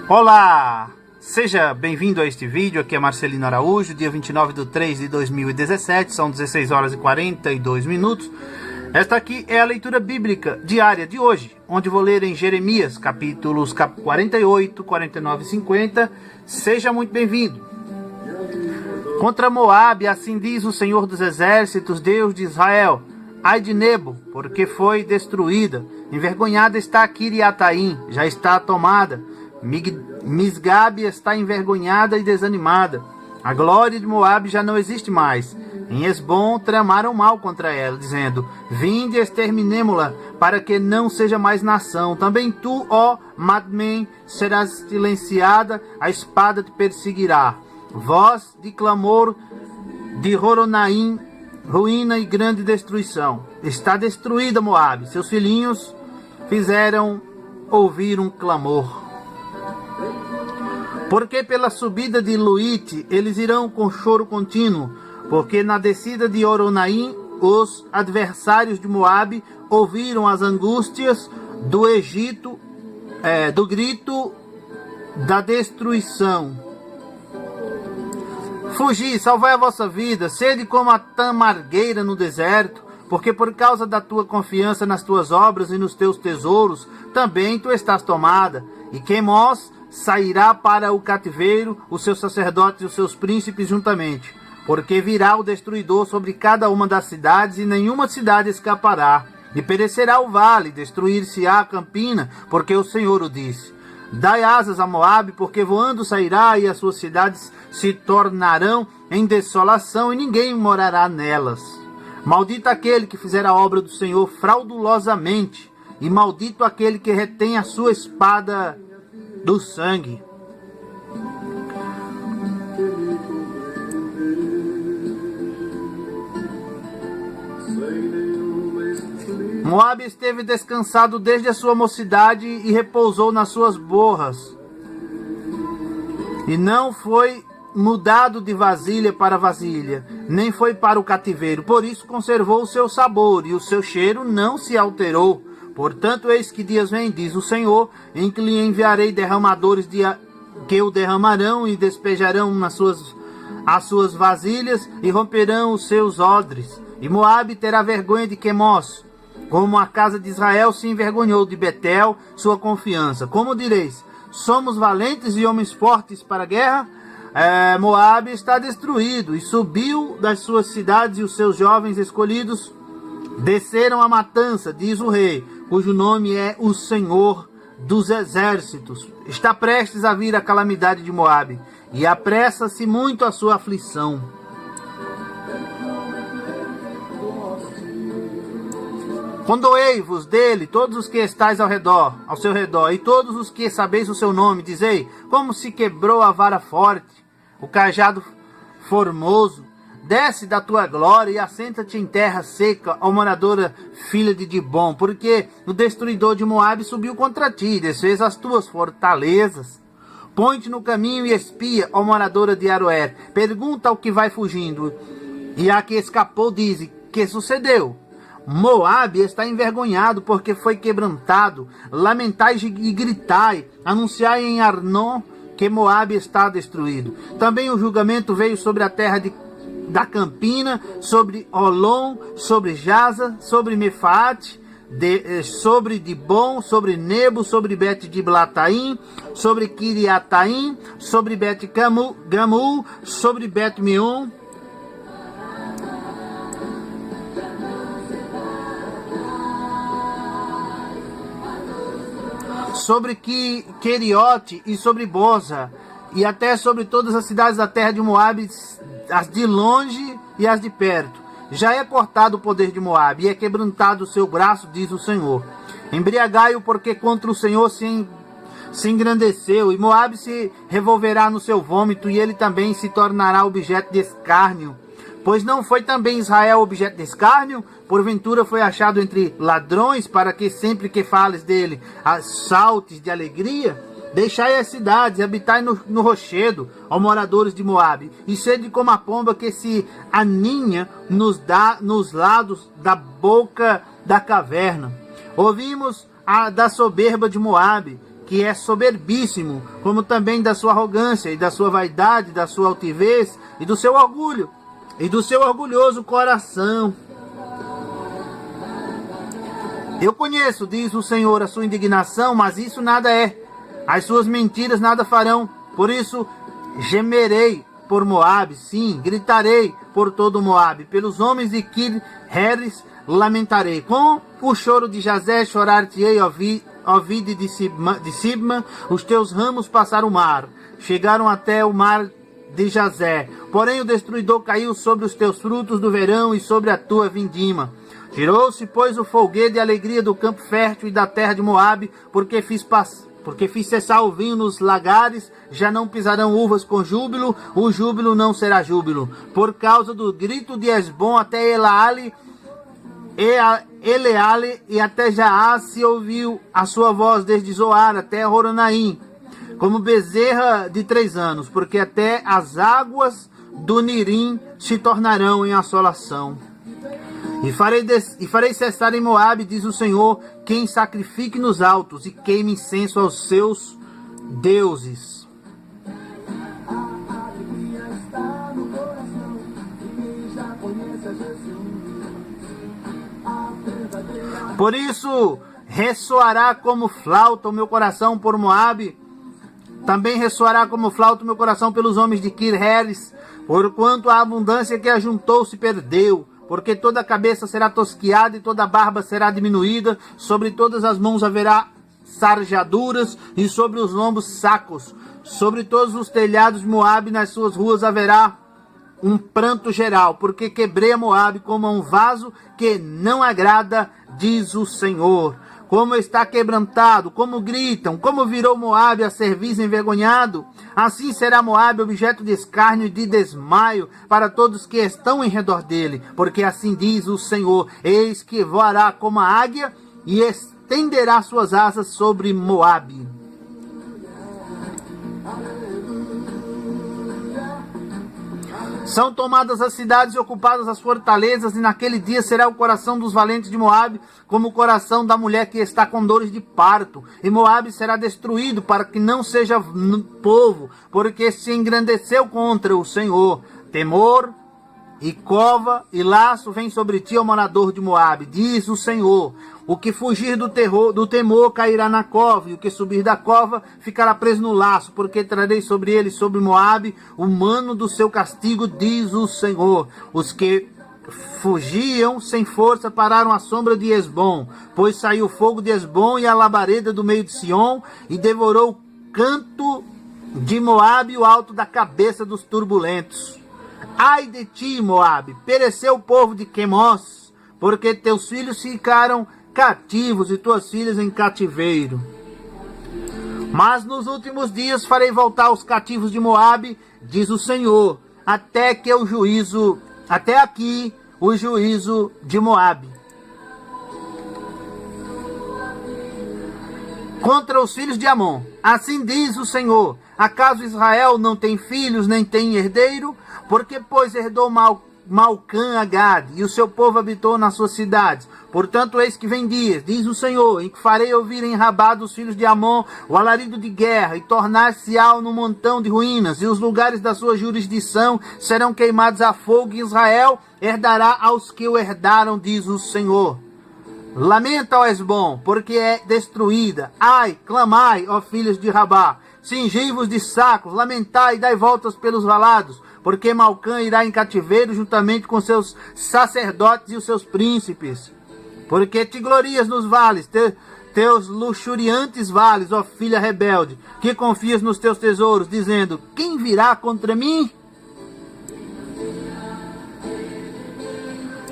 Olá! Seja bem-vindo a este vídeo, aqui é Marcelino Araújo, dia 29/3/2017, são 16 horas e 42 minutos. Esta aqui é a leitura bíblica diária de hoje, onde vou ler em Jeremias, capítulos 48, 49 e 50. Seja muito bem-vindo. Contra Moabe, assim diz o Senhor dos Exércitos, Deus de Israel: ai de Nebo, porque foi destruída. Envergonhada está Kiriataim, já está tomada. Misgabe está envergonhada e desanimada. A glória de Moabe já não existe mais. Em Esbom tramaram mal contra ela, dizendo: vinde, exterminemo-la, para que não seja mais nação. Também tu, ó Madmen, serás silenciada, a espada te perseguirá. Voz de clamor de Horonaim, ruína e grande destruição. Está destruída Moabe, seus filhinhos fizeram ouvir um clamor. Porque pela subida de Luite eles irão com choro contínuo, porque na descida de Horonaim os adversários de Moabe ouviram as angústias do Egito, do grito da destruição. Fugi, salvai a vossa vida, sede como a tamargueira no deserto, porque por causa da tua confiança nas tuas obras e nos teus tesouros, também tu estás tomada. E Quemos sairá para o cativeiro, os seus sacerdotes e os seus príncipes juntamente, porque virá o destruidor sobre cada uma das cidades, e nenhuma cidade escapará. E perecerá o vale, destruir-se-á a campina, porque o Senhor o disse. Dai asas a Moabe, porque voando sairá, e as suas cidades se tornarão em desolação, e ninguém morará nelas. Maldito aquele que fizer a obra do Senhor fraudulosamente, e maldito aquele que retém a sua espada do sangue. Moabe esteve descansado desde a sua mocidade e repousou nas suas borras, e não foi mudado de vasilha para vasilha, nem foi para o cativeiro, por isso conservou o seu sabor, e o seu cheiro não se alterou. Portanto, eis que dias vem, diz o Senhor, em que lhe enviarei derramadores que o derramarão e despejarão as suas vasilhas, e romperão os seus odres. E Moabe terá vergonha de Quemos, como a casa de Israel se envergonhou de Betel, sua confiança. Como direis, somos valentes e homens fortes para a guerra? Moabe está destruído, e subiu das suas cidades, e os seus jovens escolhidos desceram à matança, diz o rei, cujo nome é o Senhor dos Exércitos. Está prestes a vir a calamidade de Moabe, e apressa-se muito a sua aflição. Condoei-vos dele, todos os que estáis ao seu redor, e todos os que sabeis o seu nome, dizei, como se quebrou a vara forte, o cajado formoso. Desce da tua glória e assenta-te em terra seca, ó moradora filha de Dibom, porque o destruidor de Moabe subiu contra ti, desfez as tuas fortalezas. Põe-te no caminho e espia, ó moradora de Aroer, pergunta ao que vai fugindo, e a que escapou dize, que sucedeu? Moabe está envergonhado, porque foi quebrantado. Lamentai e gritai, anunciai em Arnon que Moabe está destruído. Também o julgamento veio sobre a terra da campina, sobre Olom, sobre Jaza, sobre Mefaate, sobre Dibom, sobre Nebo, sobre Bet-Diblataim, sobre Kiriataim, sobre Bet-Gamul, sobre Bet-Meon, sobre Queriote e sobre Boza, e até sobre todas as cidades da terra de Moabe, as de longe e as de perto. Já é cortado o poder de Moabe, e é quebrantado o seu braço, diz o Senhor. Embriagai-o, porque contra o Senhor se engrandeceu, e Moabe se revolverá no seu vômito, e ele também se tornará objeto de escárnio. Pois não foi também Israel objeto de escárnio? Porventura foi achado entre ladrões, para que sempre que fales dele, saltes de alegria? Deixai as cidades, habitai no rochedo, ó moradores de Moabe, e sede como a pomba que se aninha nos lados da boca da caverna. Ouvimos da soberba de Moabe, que é soberbíssimo, como também da sua arrogância e da sua vaidade, da sua altivez e do seu orgulho e do seu orgulhoso coração. Eu conheço, diz o Senhor, a sua indignação, mas isso nada é. As suas mentiras nada farão. Por isso gemerei por Moabe, sim, gritarei por todo Moabe. Pelos homens de Kir-Heres lamentarei. Com o choro de Jazé chorar-te-ei, ó vide de Sibma, os teus ramos passaram o mar. Chegaram até o mar de Jazé. Porém o destruidor caiu sobre os teus frutos do verão e sobre a tua vindima. Tirou-se, pois, o folguedo e a alegria do campo fértil e da terra de Moabe, porque fiz cessar o vinho nos lagares, já não pisarão uvas com júbilo, o júbilo não será júbilo. Por causa do grito de Esbom até Eleale e até Jaaz se ouviu a sua voz desde Zoar até Horonaim, como bezerra de 3 anos, porque até as águas do Nirim se tornarão em assolação. E farei cessar em Moabe, diz o Senhor, quem sacrifique nos altos e queime incenso aos seus deuses. Por isso ressoará como flauta o meu coração por Moabe, também ressoará como flauta o meu coração pelos homens de Kir-Heres, porquanto a abundância que ajuntou se perdeu. Porque toda a cabeça será tosquiada e toda a barba será diminuída, sobre todas as mãos haverá sarjaduras e sobre os lombos sacos. Sobre todos os telhados de Moabe nas suas ruas haverá um pranto geral, porque quebrei a Moabe como um vaso que não agrada, diz o Senhor. Como está quebrantado, como gritam, como virou Moabe a cerviz envergonhado. Assim será Moabe objeto de escárnio e de desmaio para todos que estão em redor dele. Porque assim diz o Senhor, eis que voará como a águia e estenderá suas asas sobre Moabe. São tomadas as cidades e ocupadas as fortalezas, e naquele dia será o coração dos valentes de Moabe como o coração da mulher que está com dores de parto. E Moabe será destruído para que não seja povo, porque se engrandeceu contra o Senhor. Temor e cova e laço vem sobre ti, ó morador de Moabe, diz o Senhor. O que fugir do temor cairá na cova, e o que subir da cova ficará preso no laço, porque trarei sobre ele, sobre Moabe, o mano do seu castigo, diz o Senhor. Os que fugiam sem força pararam à sombra de Esbom, pois saiu o fogo de Esbom e a labareda do meio de Sion, e devorou o canto de Moabe e o alto da cabeça dos turbulentos. Ai de ti, Moabe, pereceu o povo de Quemos, porque teus filhos ficaram cativos e tuas filhas em cativeiro. Mas nos últimos dias farei voltar os cativos de Moabe, diz o Senhor, até aqui o juízo de Moabe. Contra os filhos de Amon, assim diz o Senhor, acaso Israel não tem filhos, nem tem herdeiro? Porque, pois, herdou Malcã a Gade, e o seu povo habitou nas suas cidades. Portanto, eis que vem dias, diz o Senhor, em que farei ouvir em Rabá dos filhos de Amon o alarido de guerra, e tornar-se-á no montão de ruínas, e os lugares da sua jurisdição serão queimados a fogo, e Israel herdará aos que o herdaram, diz o Senhor. Lamenta, ó Esbom, porque é destruída. Ai, clamai, ó filhos de Rabá, cingivos de sacos, lamentai e dai voltas pelos valados, porque Malcã irá em cativeiro juntamente com seus sacerdotes e os seus príncipes. Porque te glorias nos vales, teus luxuriantes vales, ó filha rebelde, que confias nos teus tesouros, dizendo, quem virá contra mim?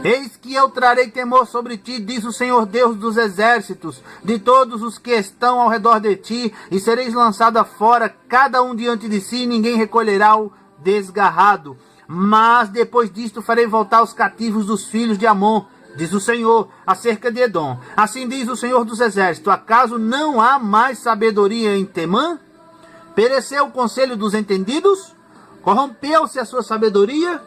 Eis que eu trarei temor sobre ti, diz o Senhor Deus dos exércitos, de todos os que estão ao redor de ti, e sereis lançada fora, cada um diante de si, e ninguém recolherá o desgarrado. Mas depois disto farei voltar os cativos dos filhos de Amon, diz o Senhor, acerca de Edom. Assim diz o Senhor dos exércitos, acaso não há mais sabedoria em Temã? Pereceu o conselho dos entendidos? Corrompeu-se a sua sabedoria?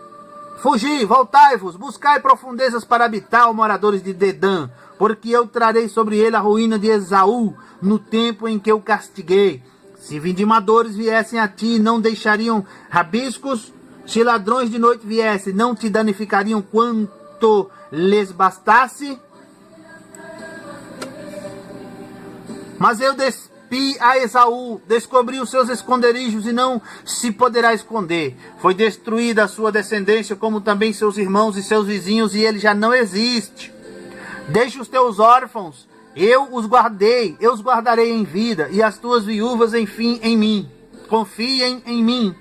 Fugi, voltai-vos, buscai profundezas para habitar, os moradores de Dedã, porque eu trarei sobre ele a ruína de Esaú, no tempo em que eu castiguei. Se vindimadores viessem a ti, não deixariam rabiscos? Se ladrões de noite viessem, não te danificariam quanto lhes bastasse? Mas eu despi a Esaú, descobri os seus esconderijos e não se poderá esconder. Foi destruída a sua descendência, como também seus irmãos e seus vizinhos, e ele já não existe. Deixa os teus órfãos, eu os guardarei em vida, e as tuas viúvas, enfim, em mim. Confiem em mim,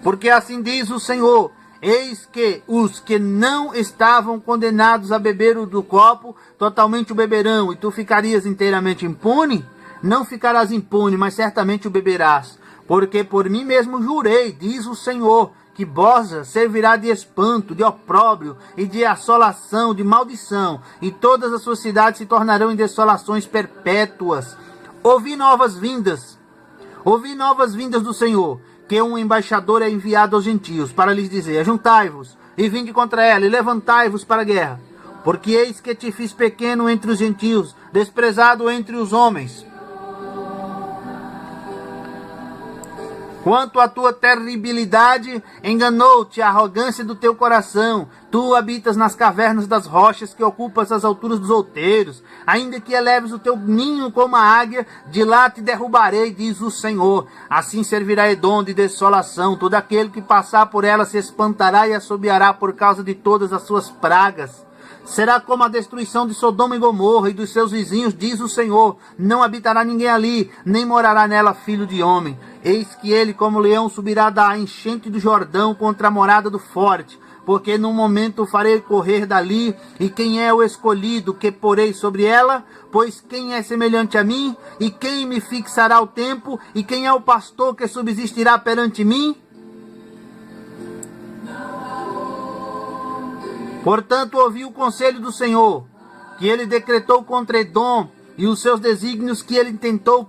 porque assim diz o Senhor: eis que os que não estavam condenados a beber do copo, totalmente o beberão, e tu ficarias inteiramente impune? Não ficarás impune, mas certamente o beberás. Porque por mim mesmo jurei, diz o Senhor, que Boza servirá de espanto, de opróbrio e de assolação, de maldição, e todas as suas cidades se tornarão em desolações perpétuas. Ouvi novas vindas do Senhor, que um embaixador é enviado aos gentios, para lhes dizer: ajuntai-vos, e vinde contra ela, e levantai-vos para a guerra. Porque eis que te fiz pequeno entre os gentios, desprezado entre os homens. Quanto à tua terribilidade, enganou-te a arrogância do teu coração. Tu habitas nas cavernas das rochas, que ocupas as alturas dos outeiros. Ainda que eleves o teu ninho como a águia, de lá te derrubarei, diz o Senhor. Assim servirá Edom de desolação. Todo aquele que passar por ela se espantará e assobiará por causa de todas as suas pragas. Será como a destruição de Sodoma e Gomorra e dos seus vizinhos, diz o Senhor. Não habitará ninguém ali, nem morará nela filho de homem. Eis que ele, como leão, subirá da enchente do Jordão contra a morada do forte. Porque num momento o farei correr dali, e quem é o escolhido que porei sobre ela? Pois quem é semelhante a mim? E quem me fixará o tempo? E quem é o pastor que subsistirá perante mim? Portanto, ouvi o conselho do Senhor, que ele decretou contra Edom, e os seus desígnios que ele intentou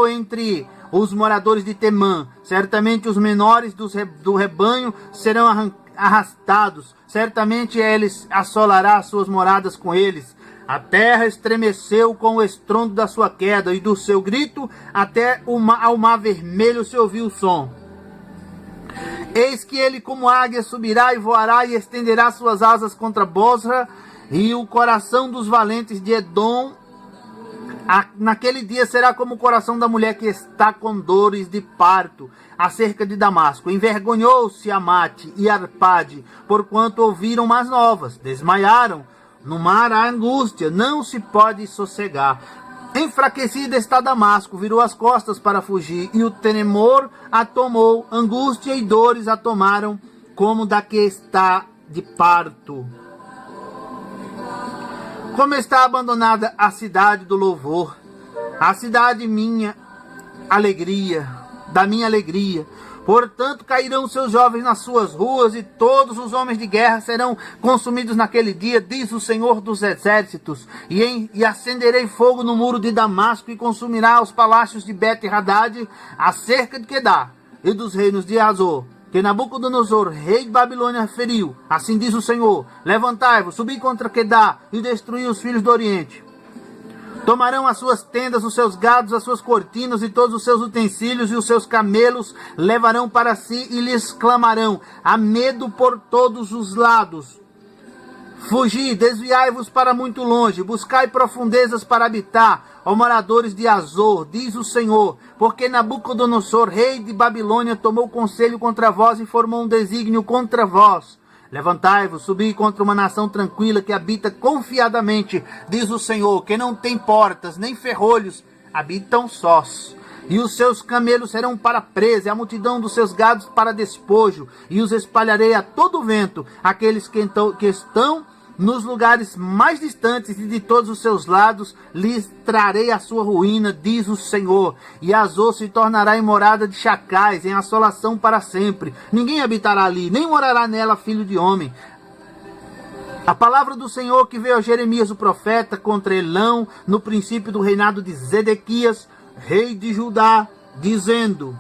entre os moradores de Temã. Certamente os menores do rebanho serão arrastados, certamente eles assolará as suas moradas com eles. A terra estremeceu com o estrondo da sua queda, e do seu grito até ao mar vermelho se ouviu o som. Eis que ele como águia subirá e voará, e estenderá suas asas contra Bosra, e o coração dos valentes de Edom naquele dia será como o coração da mulher que está com dores de parto acerca de Damasco. Envergonhou-se Amate e Arpade, porquanto ouviram más novas, desmaiaram. No mar há angústia, não se pode sossegar. Enfraquecida está Damasco, virou as costas para fugir, e o tremor a tomou, angústia e dores a tomaram, como da que está de parto. Como está abandonada a cidade do louvor, a cidade minha alegria, da minha alegria. Portanto, cairão seus jovens nas suas ruas, e todos os homens de guerra serão consumidos naquele dia, diz o Senhor dos exércitos. E acenderei fogo no muro de Damasco, e consumirá os palácios de Bet-Hadad, a cerca de Quedá, e dos reinos de Azor, que Nabucodonosor, rei de Babilônia, feriu. Assim diz o Senhor: levantai-vos, subi contra Quedá, e destruí os filhos do Oriente. Tomarão as suas tendas, os seus gados, as suas cortinas e todos os seus utensílios, e os seus camelos levarão para si, e lhes clamarão: há medo por todos os lados. Fugi, desviai-vos para muito longe, buscai profundezas para habitar, ó moradores de Azor, diz o Senhor, porque Nabucodonosor, rei de Babilônia, tomou conselho contra vós e formou um desígnio contra vós. Levantai-vos, subi contra uma nação tranquila que habita confiadamente, diz o Senhor, que não tem portas nem ferrolhos, habitam sós. E os seus camelos serão para presa, e a multidão dos seus gados para despojo, e os espalharei a todo vento, aqueles que estão nos lugares mais distantes, e de todos os seus lados lhes trarei a sua ruína, diz o Senhor. E Azor se tornará em morada de chacais, em assolação para sempre. Ninguém habitará ali, nem morará nela filho de homem. A palavra do Senhor que veio a Jeremias o profeta contra Elão, no princípio do reinado de Zedequias, rei de Judá, dizendo: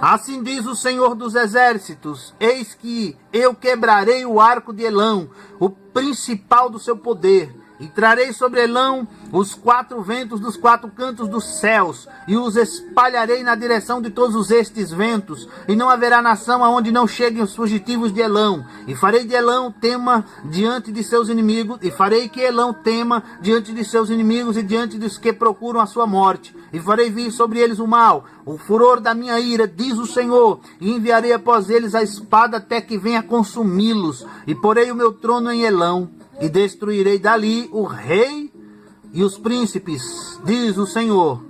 Assim diz o Senhor dos Exércitos: eis que eu quebrarei o arco de Elão, o principal do seu poder, e trarei sobre Elão os 4 ventos dos 4 cantos dos céus, e os espalharei na direção de todos estes ventos, e não haverá nação aonde não cheguem os fugitivos de Elão. E farei de Elão tema diante de seus inimigos, e farei que Elão tema diante de seus inimigos e diante dos que procuram a sua morte. E farei vir sobre eles o mal, o furor da minha ira, diz o Senhor, e enviarei após eles a espada até que venha consumi-los, e porei o meu trono em Elão, e destruirei dali o rei e os príncipes, diz o Senhor.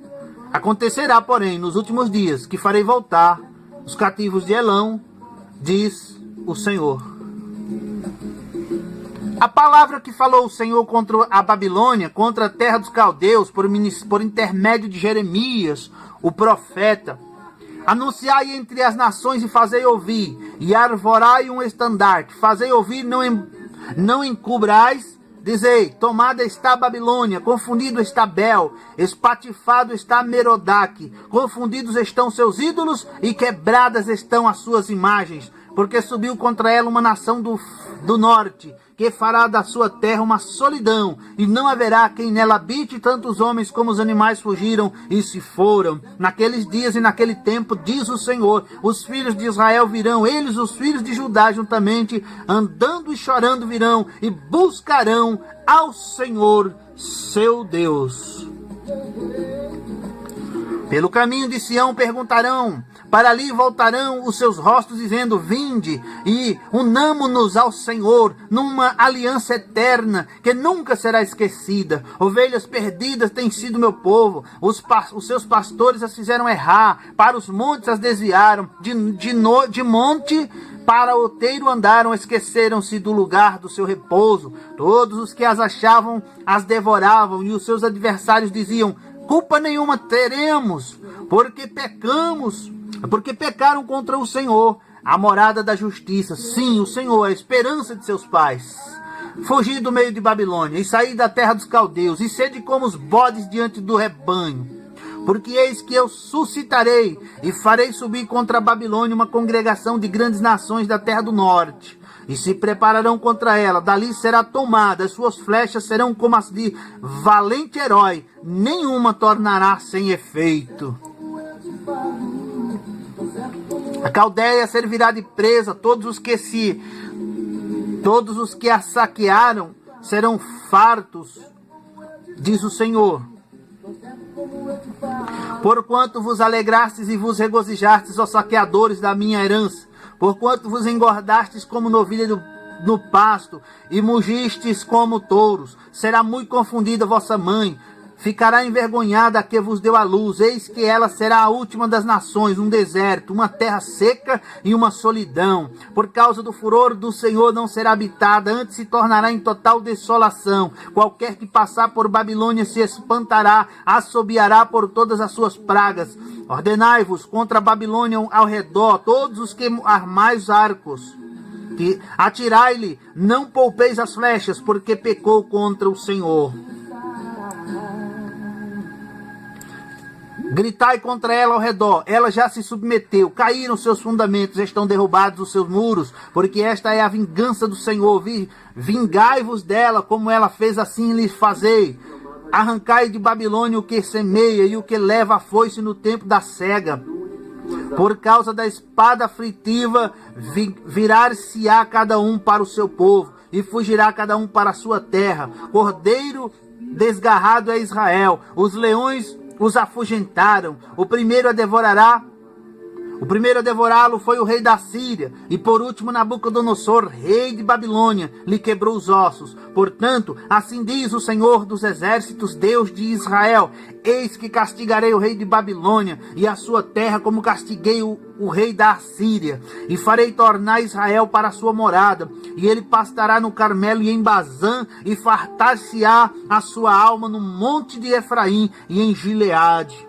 Acontecerá, porém, nos últimos dias, que farei voltar os cativos de Elão, diz o Senhor. A palavra que falou o Senhor contra a Babilônia, contra a terra dos caldeus, por intermédio de Jeremias, o profeta: anunciai entre as nações e fazei ouvir, e arvorai um estandarte, fazei ouvir, não encubrais, dizei: tomada está a Babilônia, confundido está Bel, espatifado está Merodach, confundidos estão seus ídolos e quebradas estão as suas imagens, porque subiu contra ela uma nação do norte, que fará da sua terra uma solidão, e não haverá quem nela habite. Tanto os homens como os animais fugiram e se foram. Naqueles dias e naquele tempo, diz o Senhor, os filhos de Israel virão, eles os filhos de Judá juntamente, andando e chorando virão, e buscarão ao Senhor seu Deus. Pelo caminho de Sião perguntarão, para ali voltarão os seus rostos, dizendo: vinde e unamo-nos ao Senhor numa aliança eterna que nunca será esquecida. Ovelhas perdidas têm sido meu povo, os seus pastores as fizeram errar, para os montes as desviaram, de monte para outeiro andaram, esqueceram-se do lugar do seu repouso. Todos os que as achavam as devoravam, e os seus adversários diziam: culpa nenhuma teremos, porque pecaram contra o Senhor, a morada da justiça. Sim, o Senhor, a esperança de seus pais. Fugi do meio de Babilônia, e saí da terra dos caldeus, e sede como os bodes diante do rebanho. Porque eis que eu suscitarei, e farei subir contra a Babilônia uma congregação de grandes nações da terra do norte, e se prepararão contra ela. Dali será tomada, as suas flechas serão como as de valente herói, nenhuma tornará sem efeito. A Caldeia servirá de presa, todos os que a saquearam serão fartos, diz o Senhor. Porquanto vos alegrastes e vos regozijastes, ó saqueadores da minha herança, porquanto vos engordastes como novilha no pasto, e mugistes como touros, será muito confundida vossa mãe, ficará envergonhada a que vos deu a luz. Eis que ela será a última das nações, um deserto, uma terra seca e uma solidão. Por causa do furor do Senhor não será habitada, antes se tornará em total desolação. Qualquer que passar por Babilônia se espantará, assobiará por todas as suas pragas. Ordenai-vos contra a Babilônia ao redor, todos os que armais arcos, que atirai-lhe, não poupeis as flechas, porque pecou contra o Senhor. Gritai contra ela ao redor, ela já se submeteu, caíram seus fundamentos, estão derrubados os seus muros, porque esta é a vingança do Senhor. Vingai-vos dela, como ela fez, assim lhes fazei. Arrancai de Babilônia o que semeia e o que leva a foice no tempo da cega. Por causa da espada aflitiva, virar-se-á cada um para o seu povo, e fugirá cada um para a sua terra. Cordeiro desgarrado é Israel, os leões os afugentaram. O primeiro a devorá-lo foi o rei da Síria, e por último Nabucodonosor, rei de Babilônia, lhe quebrou os ossos. Portanto, assim diz o Senhor dos Exércitos, Deus de Israel: eis que castigarei o rei de Babilônia e a sua terra, como castiguei o rei da Assíria, e farei tornar Israel para a sua morada, e ele pastará no Carmelo e em Bazã, e fartar-se-á a sua alma no monte de Efraim e em Gileade.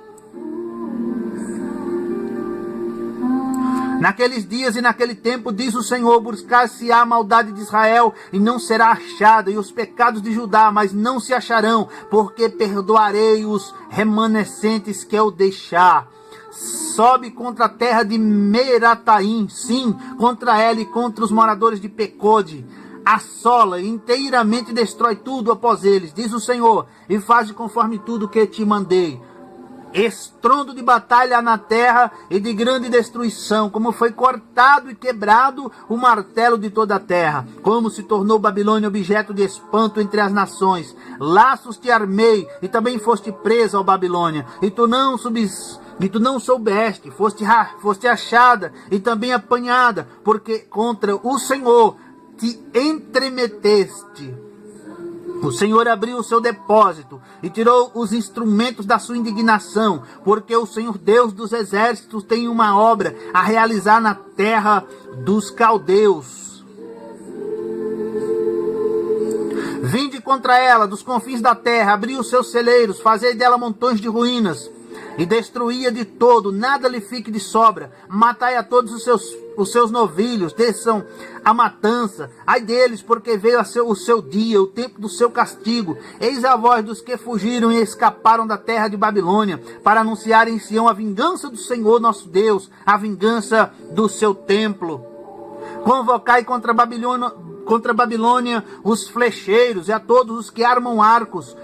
Naqueles dias e naquele tempo, diz o Senhor, buscar-se-á a maldade de Israel e não será achada, e os pecados de Judá, mas não se acharão, porque perdoarei os remanescentes que eu deixar. sobe contra a terra de Merataim, sim, contra ela e contra os moradores de Pecode. Assola e inteiramente destrói tudo após eles, diz o Senhor, e faz conforme tudo que te mandei. Estrondo de batalha na terra e de grande destruição, como foi cortado e quebrado o martelo de toda a terra, como se tornou Babilônia objeto de espanto entre as nações. Laços te armei e também foste presa, ó Babilônia, e tu não soubeste, foste achada e também apanhada, porque contra o Senhor te entremeteste. O Senhor abriu o seu depósito e tirou os instrumentos da sua indignação, porque o Senhor Deus dos exércitos tem uma obra a realizar na terra dos caldeus. Vinde contra ela dos confins da terra, abri os seus celeiros, fazei dela montões de ruínas, e destruía de todo, nada lhe fique de sobra. Matai a todos os seus novilhos, desçam a matança. Ai deles, porque veio o seu dia, o tempo do seu castigo. Eis a voz dos que fugiram e escaparam da terra de Babilônia, para anunciar em Sião a vingança do Senhor nosso Deus, a vingança do seu templo. Convocai contra a Babilônia os flecheiros e a todos os que armam arcos.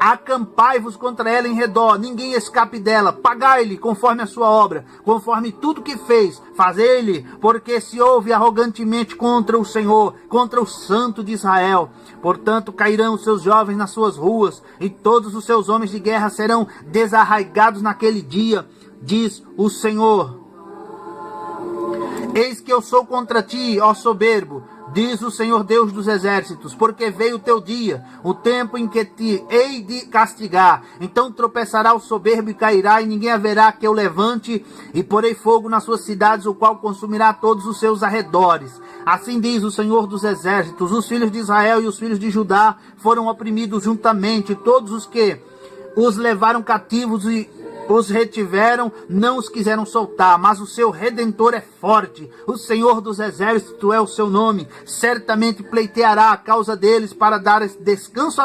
Acampai-vos contra ela em redor, ninguém escape dela. Pagai-lhe conforme a sua obra, conforme tudo que fez, fazei-lhe, porque se ouve arrogantemente contra o Senhor, contra o Santo de Israel. Portanto, cairão os seus jovens nas suas ruas, e todos os seus homens de guerra serão desarraigados naquele dia, diz o Senhor. Eis que eu sou contra ti, ó soberbo, diz o Senhor Deus dos exércitos, porque veio o teu dia, o tempo em que te hei de castigar. Então tropeçará o soberbo e cairá, e ninguém haverá que o levante, e porei fogo nas suas cidades, o qual consumirá todos os seus arredores. Assim diz o Senhor dos exércitos, os filhos de Israel e os filhos de Judá foram oprimidos juntamente, todos os que os levaram cativos e os retiveram, não os quiseram soltar, mas o seu Redentor é forte, o Senhor dos exércitos é o seu nome, certamente pleiteará a causa deles para dar descanso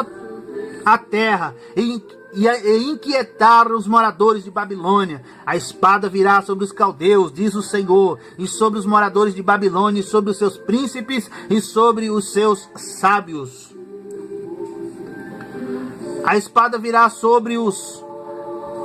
à terra e inquietar os moradores de Babilônia. A espada virá sobre os caldeus, diz o Senhor, e sobre os moradores de Babilônia, e sobre os seus príncipes, e sobre os seus sábios. A espada virá sobre os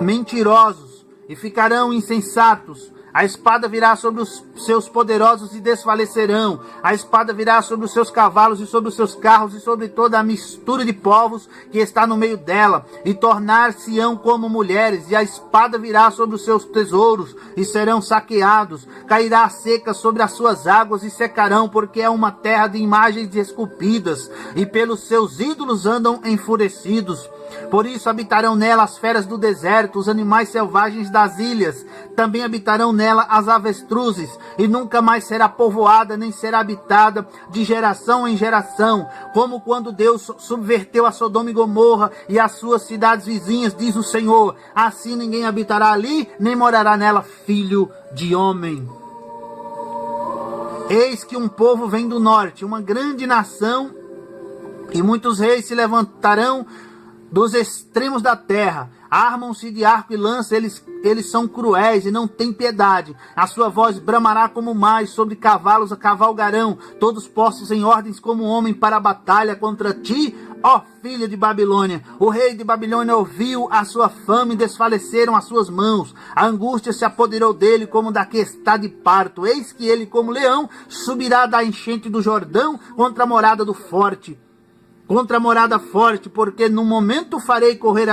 mentirosos e ficarão insensatos. A espada virá sobre os seus poderosos e desfalecerão. A espada virá sobre os seus cavalos e sobre os seus carros e sobre toda a mistura de povos que está no meio dela, e tornar-se-ão como mulheres. E a espada virá sobre os seus tesouros e serão saqueados. Cairá a seca sobre as suas águas e secarão, porque é uma terra de imagens esculpidas, e pelos seus ídolos andam enfurecidos. Por isso habitarão nela as feras do deserto, os animais selvagens das ilhas. Também habitarão nela as avestruzes, e nunca mais será povoada, nem será habitada de geração em geração, como quando Deus subverteu a Sodoma e Gomorra e as suas cidades vizinhas, diz o Senhor. Assim ninguém habitará ali, nem morará nela filho de homem. Eis que um povo vem do norte, uma grande nação, e muitos reis se levantarão dos extremos da terra. Armam-se de arco e lança, eles são cruéis e não têm piedade. A sua voz bramará como mais, sobre cavalos cavalgarão, todos postos em ordens como homem para a batalha contra ti, ó filha de Babilônia. O rei de Babilônia ouviu a sua fama e desfaleceram as suas mãos. A angústia se apoderou dele como da que está de parto. Eis que ele, como leão, subirá da enchente do Jordão contra a morada do forte. Contra a morada forte, porque no momento farei correr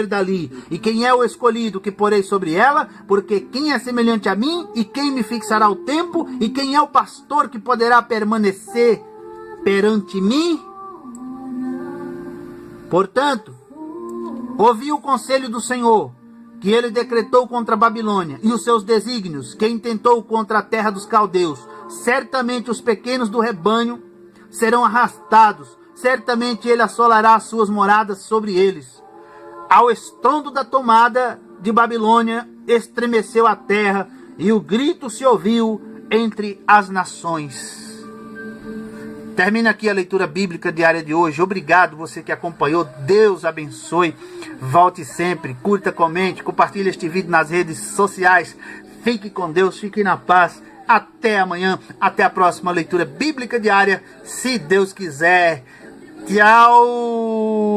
dali. E quem é o escolhido que porei sobre ela? Porque quem é semelhante a mim? E quem me fixará o tempo? E quem é o pastor que poderá permanecer perante mim? Portanto, ouvi o conselho do Senhor, que ele decretou contra a Babilônia, e os seus desígnios, que intentou contra a terra dos caldeus. Certamente os pequenos do rebanho serão arrastados, certamente ele assolará as suas moradas sobre eles. Ao estrondo da tomada de Babilônia, estremeceu a terra, e o grito se ouviu entre as nações. Termina aqui a leitura bíblica diária de hoje. Obrigado você que acompanhou. Deus abençoe. Volte sempre. Curta, comente, compartilhe este vídeo nas redes sociais. Fique com Deus, fique na paz. Até amanhã. Até a próxima leitura bíblica diária, se Deus quiser. Tchau.